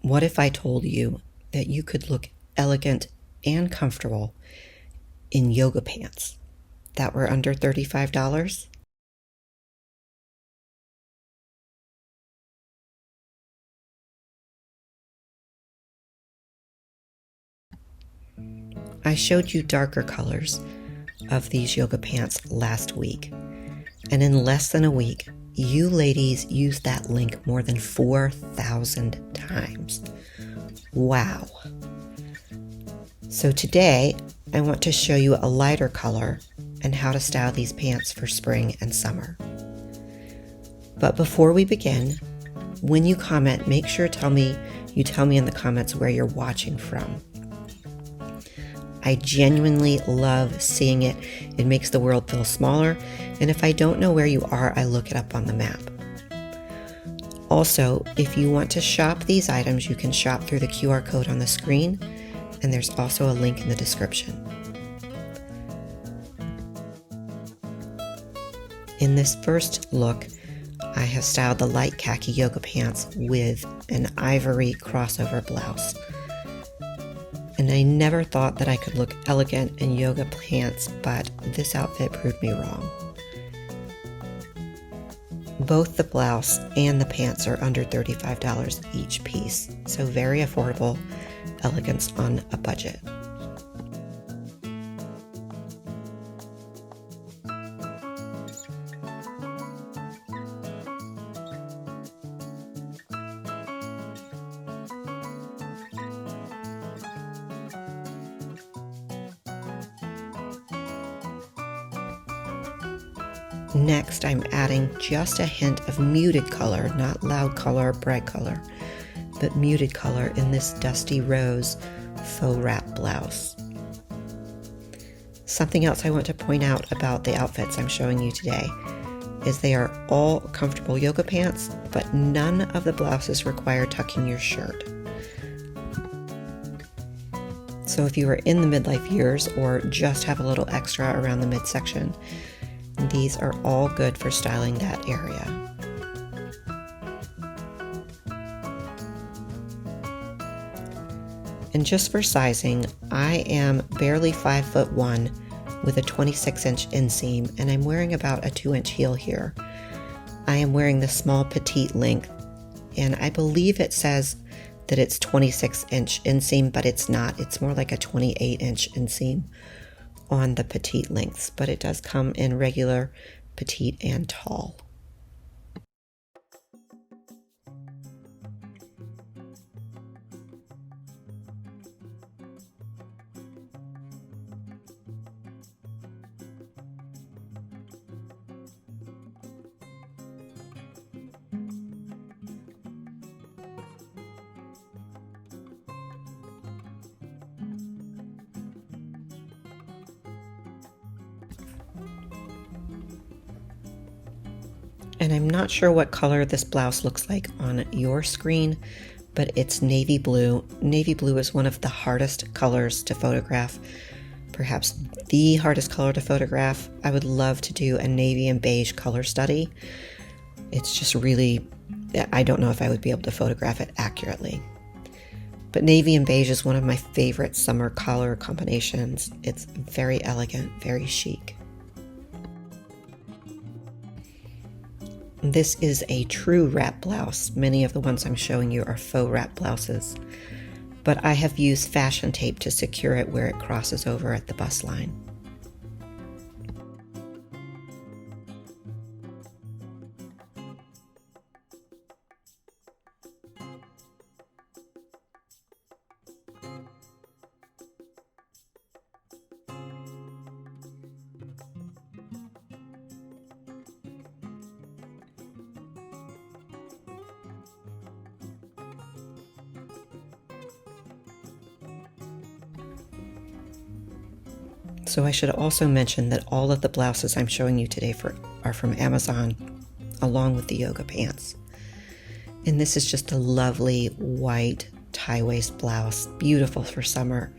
What if I told you that you could look elegant and comfortable in yoga pants that were under $35? I showed you darker colors of these yoga pants last week, and in less than a week, you ladies used that link more than 4,000 times. Wow. So today, I want to show you a lighter color and how to style these pants for spring and summer. But before we begin, when you comment, make sure you tell me in the comments where you're watching from. I genuinely love seeing it. It makes the world feel smaller, and if I don't know where you are, I look it up on the map. Also, if you want to shop these items, you can shop through the QR code on the screen, and there's also a link in the description. In this first look, I have styled the light khaki yoga pants with an ivory crossover blouse. And I never thought that I could look elegant in yoga pants, but this outfit proved me wrong. Both the blouse and the pants are under $35 each piece, so very affordable elegance on a budget. Next, I'm adding just a hint of muted color, not loud color or bright color, but muted color in this dusty rose faux wrap blouse. Something else I want to point out about the outfits I'm showing you today is they are all comfortable yoga pants, but none of the blouses require tucking your shirt. So if you are in the midlife years or just have a little extra around the midsection, these are all good for styling that area. And just for sizing, I am barely 5'1" with a 26-inch inseam, and I'm wearing about a 2-inch heel here. I am wearing the small petite length, and I believe it says that it's 26-inch inseam, but it's not. It's more like a 28-inch inseam on the petite lengths, but it does come in regular, petite, and tall. And I'm not sure what color this blouse looks like on your screen, but it's navy blue. Navy blue is one of the hardest colors to photograph, perhaps the hardest color to photograph. I would love to do a navy and beige color study. It's just really, I don't know if I would be able to photograph it accurately. But navy and beige is one of my favorite summer color combinations. It's very elegant, very chic. This is a true wrap blouse. Many of the ones I'm showing you are faux wrap blouses, but I have used fashion tape to secure it where it crosses over at the bust line. So I should also mention that all of the blouses I'm showing you today are from Amazon, along with the yoga pants. And this is just a lovely white tie waist blouse, beautiful for summer.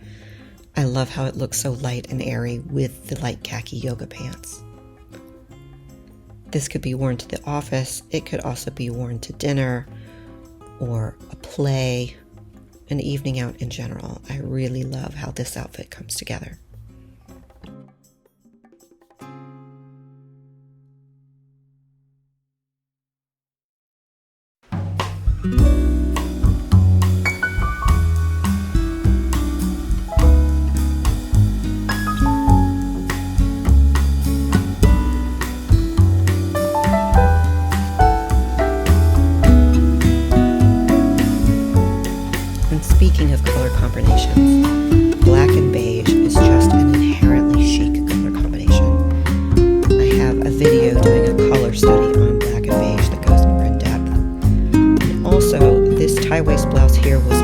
I love how it looks so light and airy with the light khaki yoga pants. This could be worn to the office. It could also be worn to dinner or a play an evening out in general. I really love how this outfit comes together. And speaking of color combinations, black and beige is just an inherently chic color combination. I have a video doing a color study on black and beige that goes more in depth. And also, this tie waist blouse here was